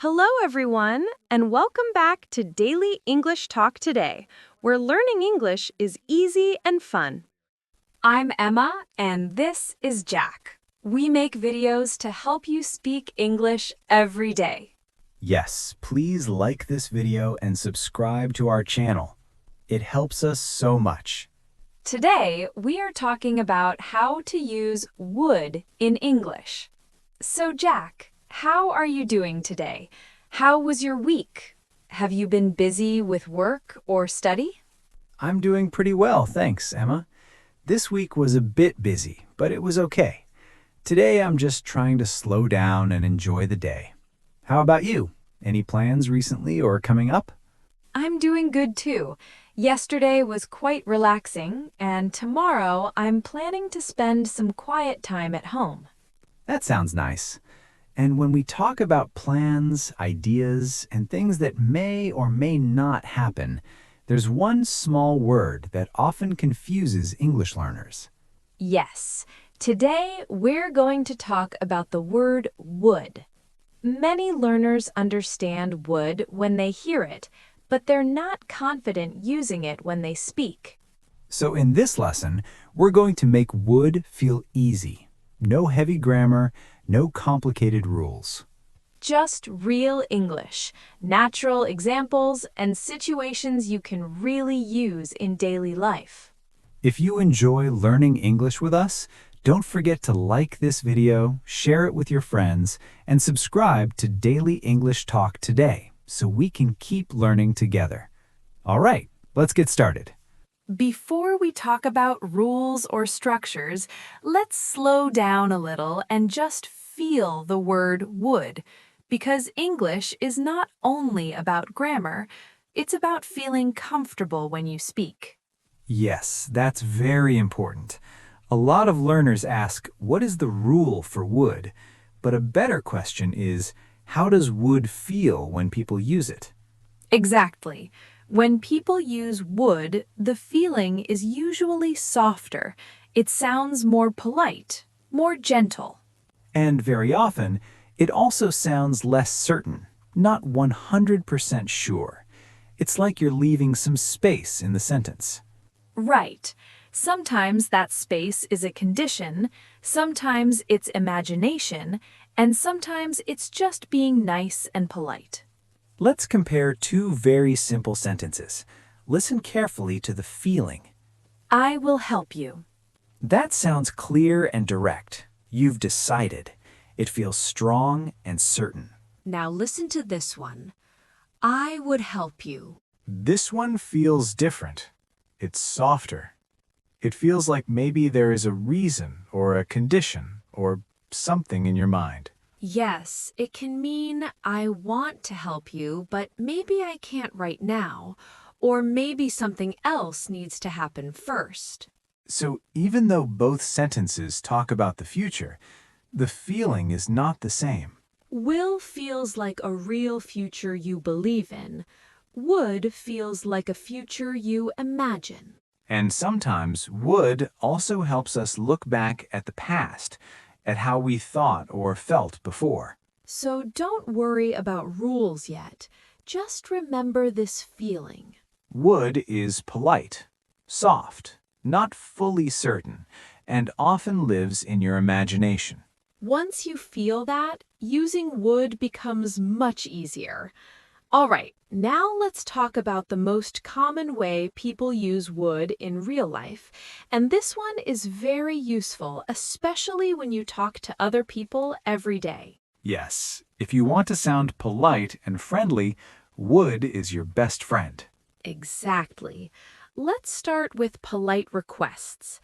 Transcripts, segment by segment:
Hello, everyone, and welcome back to Daily English Talk Today, where learning English is easy and fun. I'm Emma, and this is Jack. We make videos to help you speak English every day. Yes, please like this video and subscribe to our channel. It helps us so much. Today, we are talking about how to use would in English. So, Jack, how are you doing today? How was your week? Have you been busy with work or study? I'm doing pretty well, thanks, Emma. This week was a bit busy, but it was okay. Today I'm just trying to slow down and enjoy the day. How about you? Any plans recently or coming up? I'm doing good too. Yesterday was quite relaxing, and tomorrow I'm planning to spend some quiet time at home. That sounds nice. And when we talk about plans, ideas, and things that may or may not happen, there's one small word that often confuses English learners. Yes, today we're going to talk about the word would. Many learners understand would when they hear it, but they're not confident using it when they speak. So in this lesson, we're going to make would feel easy. No heavy grammar, no complicated rules. Just real English, natural examples, and situations you can really use in daily life. If you enjoy learning English with us, don't forget to like this video, share it with your friends, and subscribe to Daily English Talk Today so we can keep learning together. All right, let's get started. Before we talk about rules or structures, let's slow down a little and just feel the word would, because English is not only about grammar, it's about feeling comfortable when you speak. Yes, that's very important. A lot of learners ask, what is the rule for would? But a better question is, how does would feel when people use it? Exactly. When people use would, the feeling is usually softer. It sounds more polite, more gentle. And very often, it also sounds less certain, not 100% sure. It's like you're leaving some space in the sentence. Right. Sometimes that space is a condition, sometimes it's imagination, and sometimes it's just being nice and polite. Let's compare two very simple sentences. Listen carefully to the feeling. I will help you. That sounds clear and direct. You've decided. It feels strong and certain. Now listen to this one. I would help you. This one feels different. It's softer. It feels like maybe there is a reason or a condition or something in your mind. Yes, it can mean I want to help you, but maybe I can't right now, or maybe something else needs to happen first. So even though both sentences talk about the future, the feeling is not the same. Will feels like a real future you believe in. Would feels like a future you imagine. And sometimes would also helps us look back at the past, at how we thought or felt before. So don't worry about rules yet. Just remember this feeling. Would is polite, soft, not fully certain, and often lives in your imagination. Once you feel that, using would becomes much easier. All right, now let's talk about the most common way people use would in real life. And this one is very useful, especially when you talk to other people every day. Yes, if you want to sound polite and friendly, would is your best friend. Exactly. Let's start with polite requests.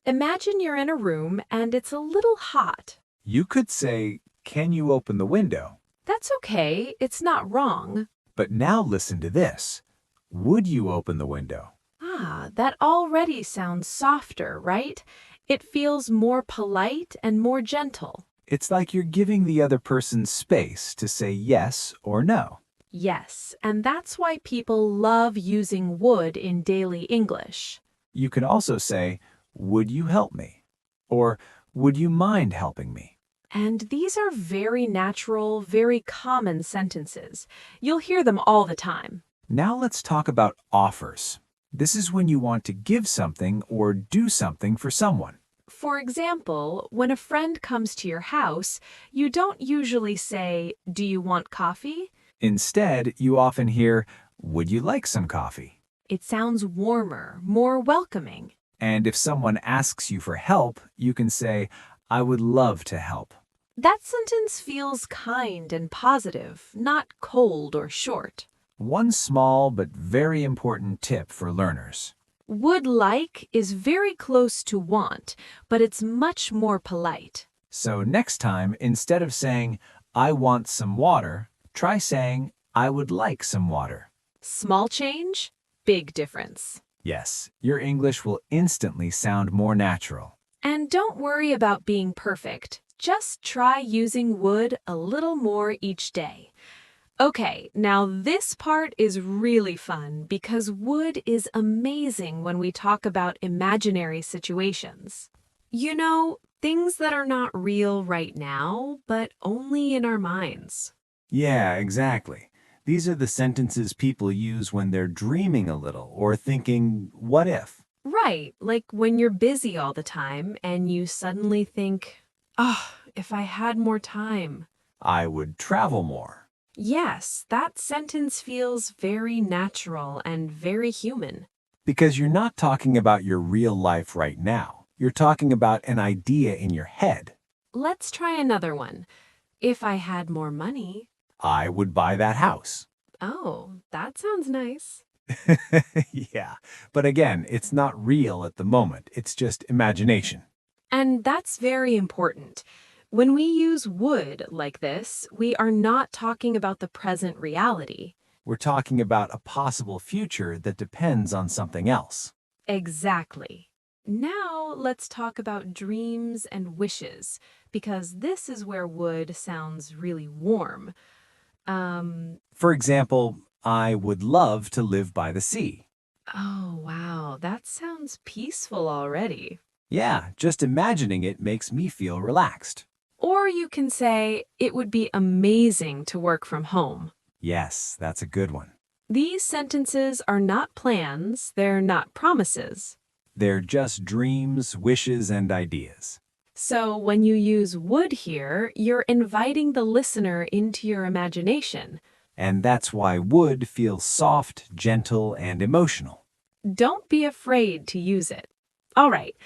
Imagine you're in a room and it's a little hot. You could say, "Can you open the window?" That's okay, it's not wrong. But now listen to this. Would you open the window? Ah, that already sounds softer, right? It feels more polite and more gentle. It's like you're giving the other person space to say yes or no. Yes, and that's why people love using would in daily English. You can also say, "Would you help me?" Or "Would you mind helping me?" And these are very natural, very common sentences. You'll hear them all the time. Now let's talk about offers. This is when you want to give something or do something for someone. For example, when a friend comes to your house, you don't usually say, "Do you want coffee?" Instead, you often hear, "Would you like some coffee?" It sounds warmer, more welcoming. And if someone asks you for help, you can say, "I would love to help." That sentence feels kind and positive, not cold or short. One small but very important tip for learners. Would like is very close to want, but it's much more polite. So next time, instead of saying, "I want some water," try saying, "I would like some water." Small change, big difference. Yes, your English will instantly sound more natural. And don't worry about being perfect. Just try using would a little more each day. Okay, now this part is really fun because would is amazing when we talk about imaginary situations. You know, things that are not real right now, but only in our minds. Yeah, exactly. These are the sentences people use when they're dreaming a little or thinking, what if? Right, like when you're busy all the time and you suddenly think, oh, if I had more time. I would travel more. Yes, that sentence feels very natural and very human. Because you're not talking about your real life right now. You're talking about an idea in your head. Let's try another one. If I had more money. I would buy that house. Oh, that sounds nice. Yeah, but again, it's not real at the moment. It's just imagination. And that's very important. When we use would like this, we are not talking about the present reality. We're talking about a possible future that depends on something else. Exactly. Now let's talk about dreams and wishes, because this is where would sounds really warm. For example, I would love to live by the sea. Oh, wow, that sounds peaceful already. Yeah, just imagining it makes me feel relaxed. Or you can say, it would be amazing to work from home. Yes, that's a good one. These sentences are not plans, they're not promises. They're just dreams, wishes, and ideas. So when you use would here, you're inviting the listener into your imagination. And that's why would feels soft, gentle, and emotional. Don't be afraid to use it. All right,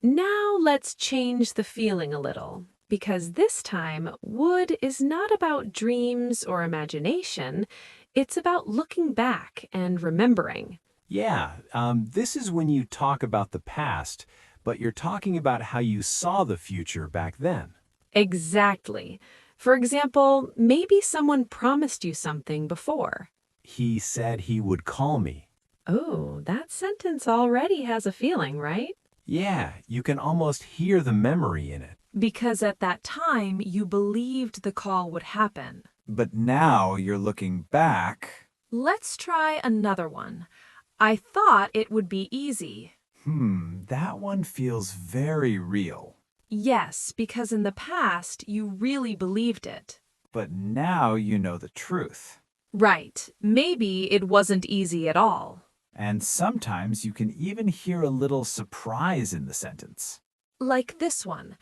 now let's change the feeling a little, because this time would is not about dreams or imagination, it's about looking back and remembering. Yeah, this is when you talk about the past, but you're talking about how you saw the future back then. Exactly. For example, maybe someone promised you something before. He said he would call me. Oh, that sentence already has a feeling, right? Yeah, you can almost hear the memory in it. Because at that time, you believed the call would happen. But now you're looking back. Let's try another one. I thought it would be easy. That one feels very real. Yes, because in the past, you really believed it. But now you know the truth. Right. Maybe it wasn't easy at all. And sometimes you can even hear a little surprise in the sentence. Like this one.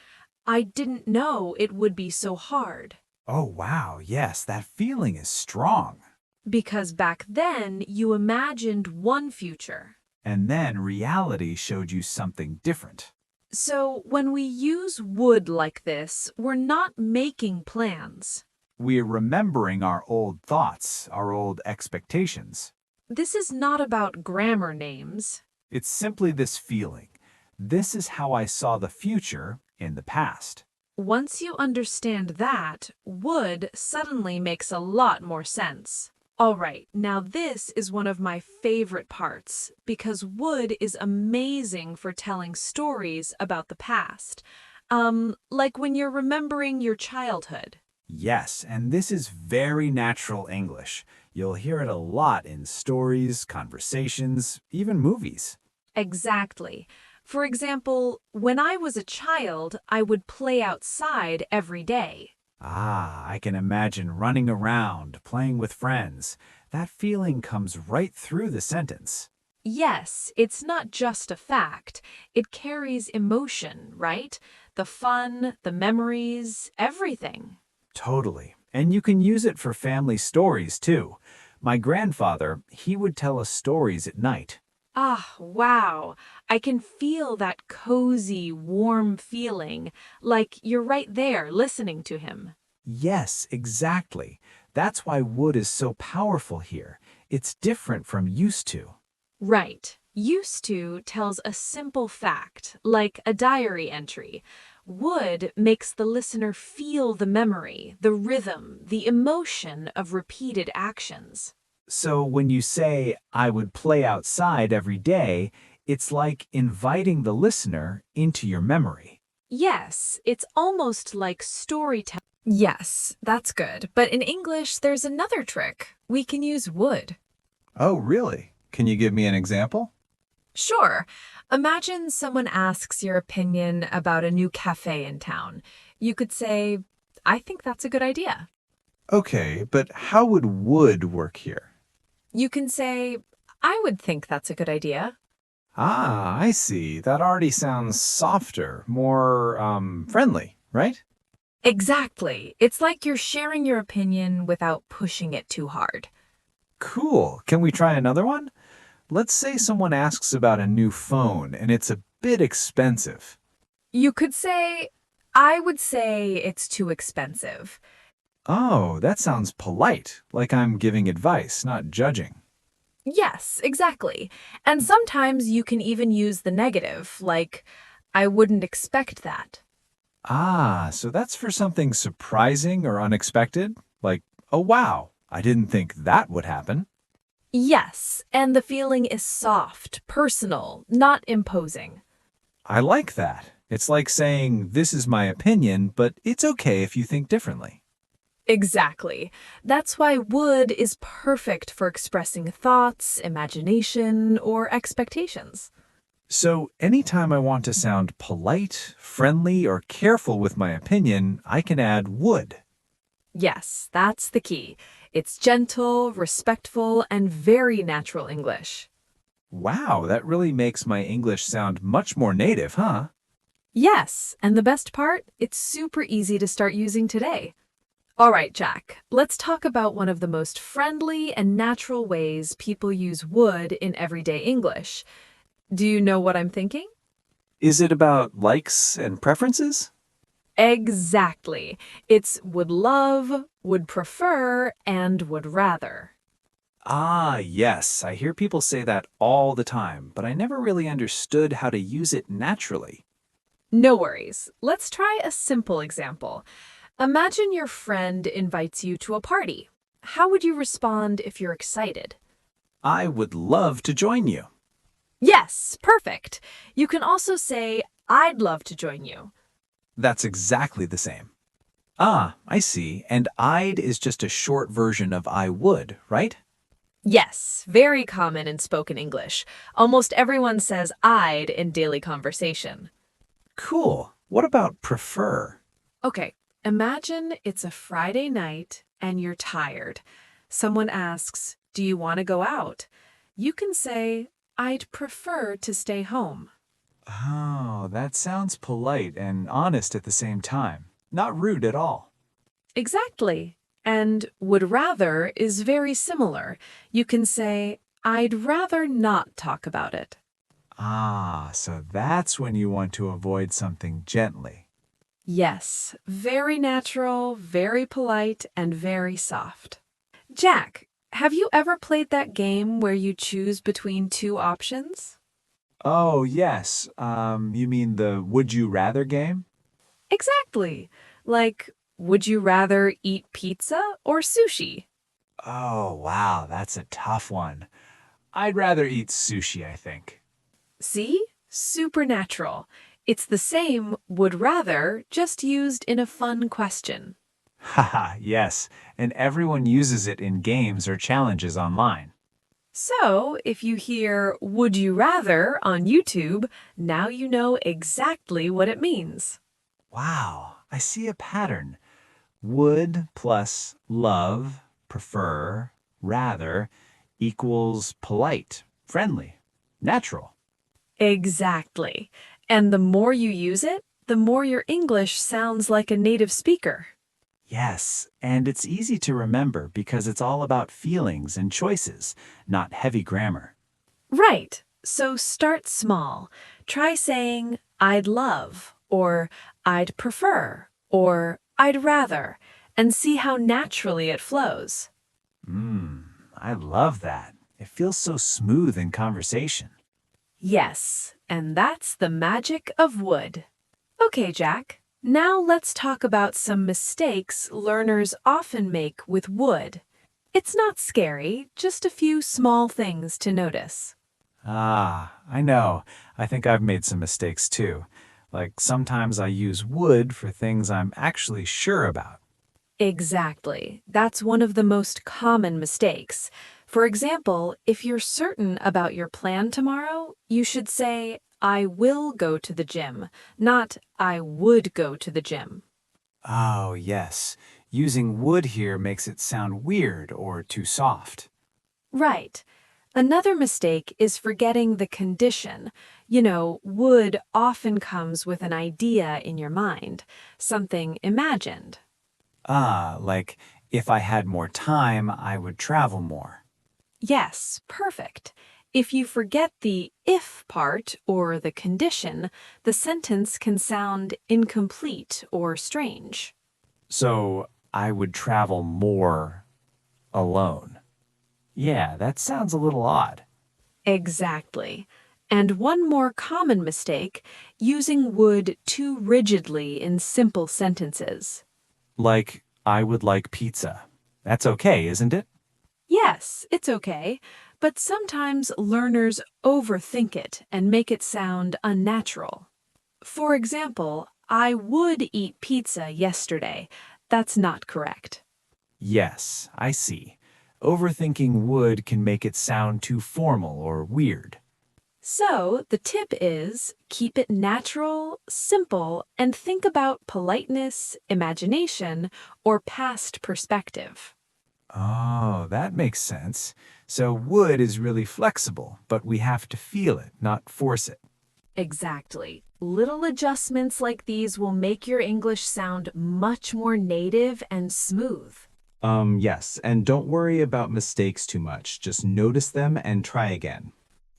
I didn't know it would be so hard. Oh, wow, yes, that feeling is strong. Because back then, you imagined one future. And then reality showed you something different. So when we use would like this, we're not making plans. We're remembering our old thoughts, our old expectations. This is not about grammar names. It's simply this feeling. This is how I saw the future in the past. Once you understand that, would suddenly makes a lot more sense. All right, now this is one of my favorite parts because would is amazing for telling stories about the past. Like when you're remembering your childhood. Yes, and this is very natural English. You'll hear it a lot in stories, conversations, even movies. Exactly. For example, when I was a child, I would play outside every day. Ah, I can imagine running around, playing with friends. That feeling comes right through the sentence. Yes, it's not just a fact. It carries emotion, right? The fun, the memories, everything. Totally. And you can use it for family stories too. My grandfather, he would tell us stories at night. Ah, wow. I can feel that cozy, warm feeling, like you're right there listening to him. Yes, exactly. That's why would is so powerful here. It's different from used to. Right. Used to tells a simple fact, like a diary entry. Would makes the listener feel the memory, the rhythm, the emotion of repeated actions. So when you say, I would play outside every day, it's like inviting the listener into your memory. Yes, it's almost like storytelling. Yes, that's good. But in English, there's another trick. We can use would. Oh, really? Can you give me an example? Sure. Imagine someone asks your opinion about a new cafe in town. You could say, I think that's a good idea. Okay, but how would work here? You can say, I would think that's a good idea. Ah, I see. That already sounds softer, more, friendly, right? Exactly. It's like you're sharing your opinion without pushing it too hard. Cool. Can we try another one? Let's say someone asks about a new phone and it's a bit expensive. You could say, I would say it's too expensive. Oh, that sounds polite, like I'm giving advice, not judging. Yes, exactly. And sometimes you can even use the negative, like, I wouldn't expect that. Ah, so that's for something surprising or unexpected? Like, oh wow, I didn't think that would happen. Yes, and the feeling is soft, personal, not imposing. I like that. It's like saying, this is my opinion, but it's okay if you think differently. Exactly. That's why would is perfect for expressing thoughts, imagination, or expectations. So anytime I want to sound polite, friendly, or careful with my opinion, I can add would. Yes, that's the key. It's gentle, respectful, and very natural English. Wow, that really makes my English sound much more native, huh? Yes, and the best part, it's super easy to start using today. All right, Jack, let's talk about one of the most friendly and natural ways people use would in everyday English. Do you know what I'm thinking? Is it about likes and preferences? Exactly. It's would love, would prefer, and would rather. Ah, yes, I hear people say that all the time, but I never really understood how to use it naturally. No worries. Let's try a simple example. Imagine your friend invites you to a party. How would you respond if you're excited? I would love to join you. Yes, perfect. You can also say, I'd love to join you. That's exactly the same. Ah, I see. And I'd is just a short version of I would, right? Yes, very common in spoken English. Almost everyone says I'd in daily conversation. Cool. What about prefer? Okay, imagine it's a Friday night and you're tired. Someone asks, do you want to go out? You can say, I'd prefer to stay home. Oh, that sounds polite and honest at the same time. Not rude at all. Exactly. And would rather is very similar. You can say, I'd rather not talk about it. Ah, so that's when you want to avoid something gently. Yes, very natural, very polite, and very soft. Jack, have you ever played that game where you choose between two options? Oh, yes. You mean the would you rather game? Exactly. Like, would you rather eat pizza or sushi? Oh, wow, that's a tough one. I'd rather eat sushi, I think. See? Supernatural. It's the same would rather, just used in a fun question. Haha, yes, and everyone uses it in games or challenges online. So, if you hear would you rather on YouTube, now you know exactly what it means. Wow, I see a pattern. Would plus love, prefer, rather equals polite, friendly, natural. Exactly. And the more you use it, the more your English sounds like a native speaker. Yes, and it's easy to remember because it's all about feelings and choices, not heavy grammar. Right. So start small. Try saying, I'd love, or I'd prefer, or I'd rather, and see how naturally it flows. I love that. It feels so smooth in conversation. Yes, and that's the magic of would. Okay, Jack. Now let's talk about some mistakes learners often make with would. It's not scary, just a few small things to notice. Ah, I know. I think I've made some mistakes too. Like sometimes I use would for things I'm actually sure about. Exactly. That's one of the most common mistakes. For example, if you're certain about your plan tomorrow, you should say, I will go to the gym, not I would go to the gym. Oh, yes. Using would here makes it sound weird or too soft. Right. Another mistake is forgetting the condition. You know, would often comes with an idea in your mind, something imagined. Ah, like if I had more time, I would travel more. Yes, perfect. If you forget the if part or the condition, the sentence can sound incomplete or strange. So I would travel more alone. Yeah, that sounds a little odd. Exactly. And one more common mistake, using would too rigidly in simple sentences. Like, I would like pizza. That's okay, isn't it? Yes, it's okay, but sometimes learners overthink it and make it sound unnatural. For example, I would eat pizza yesterday. That's not correct. Yes, I see. Overthinking would can make it sound too formal or weird. So, the tip is keep it natural, simple, and think about politeness, imagination, or past perspective. Oh, that makes sense. So would is really flexible, but we have to feel it, not force it. Exactly. Little adjustments like these will make your English sound much more native and smooth. Yes, and don't worry about mistakes too much. Just notice them and try again.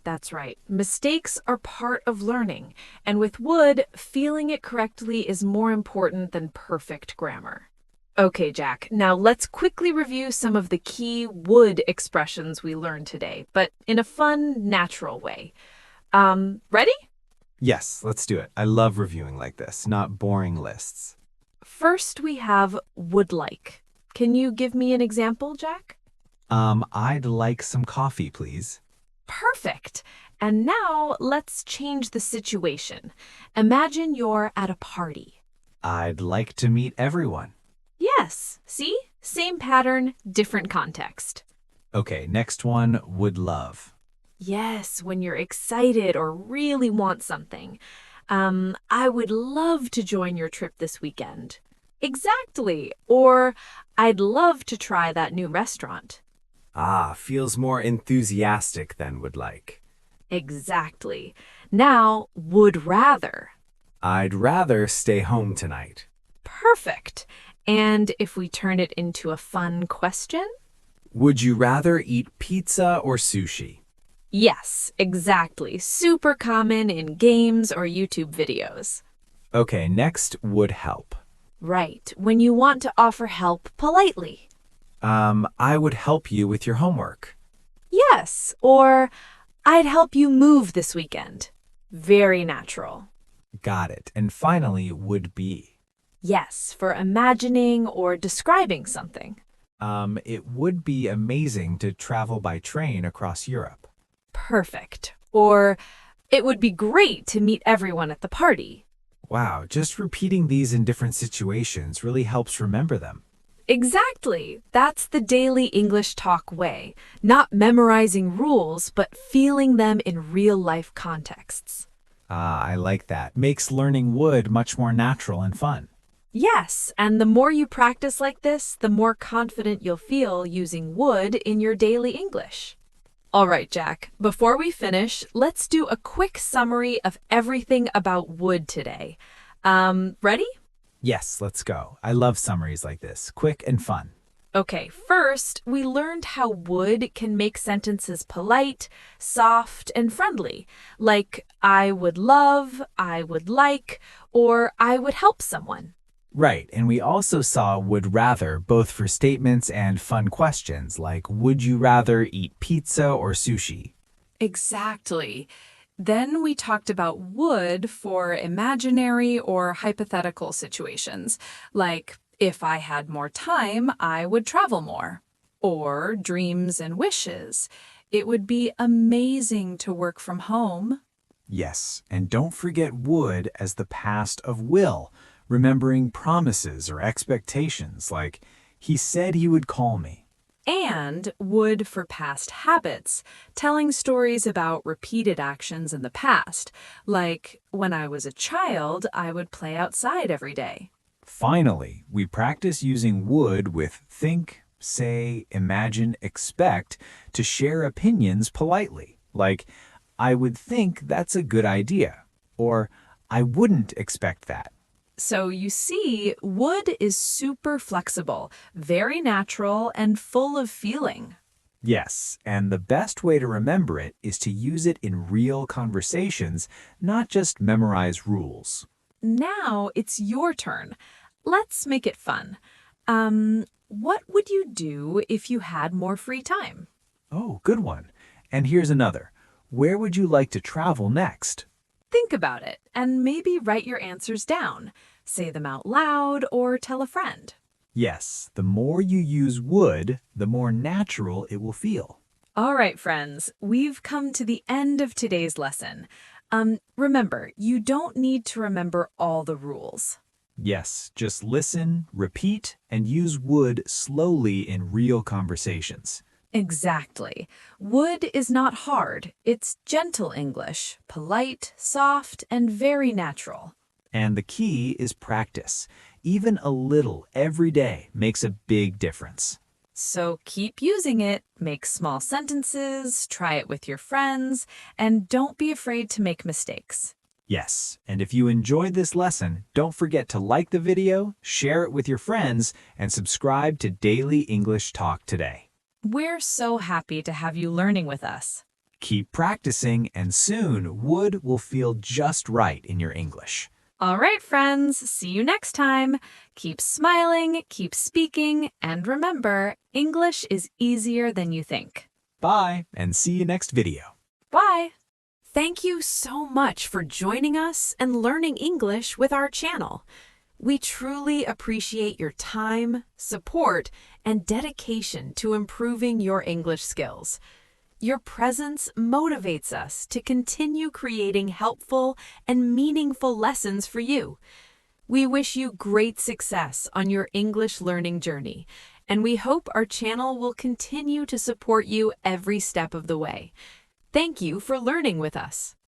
That's right. Mistakes are part of learning, and with would, feeling it correctly is more important than perfect grammar. Okay, Jack, now let's quickly review some of the key would expressions we learned today, but in a fun, natural way. Ready? Yes, let's do it. I love reviewing like this, not boring lists. First, we have would like. Can you give me an example, Jack? I'd like some coffee, please. Perfect. And now let's change the situation. Imagine you're at a party. I'd like to meet everyone. Yes, see? Same pattern, different context. Okay, next one, would love. Yes, when you're excited or really want something. I would love to join your trip this weekend. Exactly. Or I'd love to try that new restaurant. Ah, feels more enthusiastic than would like. Exactly. Now, would rather. I'd rather stay home tonight. Perfect. And if we turn it into a fun question? Would you rather eat pizza or sushi? Yes, exactly. Super common in games or YouTube videos. Okay, next, would help. Right, when you want to offer help politely. I would help you with your homework. Yes, or I'd help you move this weekend. Very natural. Got it. And finally, would be. Yes, for imagining or describing something. It would be amazing to travel by train across Europe. Perfect. Or it would be great to meet everyone at the party. Wow, just repeating these in different situations really helps remember them. Exactly. That's the daily English talk way. Not memorizing rules, but feeling them in real-life contexts. Ah, I like that. Makes learning would much more natural and fun. Yes, and the more you practice like this, the more confident you'll feel using would in your daily English. All right, Jack, before we finish, let's do a quick summary of everything about would today. Ready? Yes, let's go. I love summaries like this. Quick and fun. Okay, first, we learned how would can make sentences polite, soft, and friendly, like I would love, I would like, or I would help someone. Right, and we also saw would rather both for statements and fun questions like would you rather eat pizza or sushi? Exactly. Then we talked about would for imaginary or hypothetical situations, like if I had more time, I would travel more. Or dreams and wishes. It would be amazing to work from home. Yes, and don't forget would as the past of will, remembering promises or expectations like he said he would call me. And would for past habits, telling stories about repeated actions in the past, like when I was a child, I would play outside every day. Finally, we practice using would with think, say, imagine, expect to share opinions politely, like I would think that's a good idea, or I wouldn't expect that. So you see, would is super flexible, very natural, and full of feeling. Yes, and the best way to remember it is to use it in real conversations, not just memorize rules. Now it's your turn. Let's make it fun. What would you do if you had more free time? Oh, good one. And here's another. Where would you like to travel next? Think about it and maybe write your answers down. Say them out loud or tell a friend. Yes, the more you use would, the more natural it will feel. All right, friends, we've come to the end of today's lesson. Remember, you don't need to remember all the rules. Yes, just listen, repeat, and use would slowly in real conversations. Exactly. Would is not hard. It's gentle English, polite, soft, and very natural. And the key is practice. Even a little every day makes a big difference. So keep using it, make small sentences, try it with your friends, and don't be afraid to make mistakes. Yes, and if you enjoyed this lesson, don't forget to like the video, share it with your friends, and subscribe to Daily English Talk Today. We're so happy to have you learning with us. Keep practicing, and soon would will feel just right in your English. All right, friends, see you next time. Keep smiling, keep speaking, and remember, English is easier than you think. Bye, and see you next video. Bye. Thank you so much for joining us and learning English with our channel. We truly appreciate your time, support, and dedication to improving your English skills. Your presence motivates us to continue creating helpful and meaningful lessons for you. We wish you great success on your English learning journey, and we hope our channel will continue to support you every step of the way. Thank you for learning with us.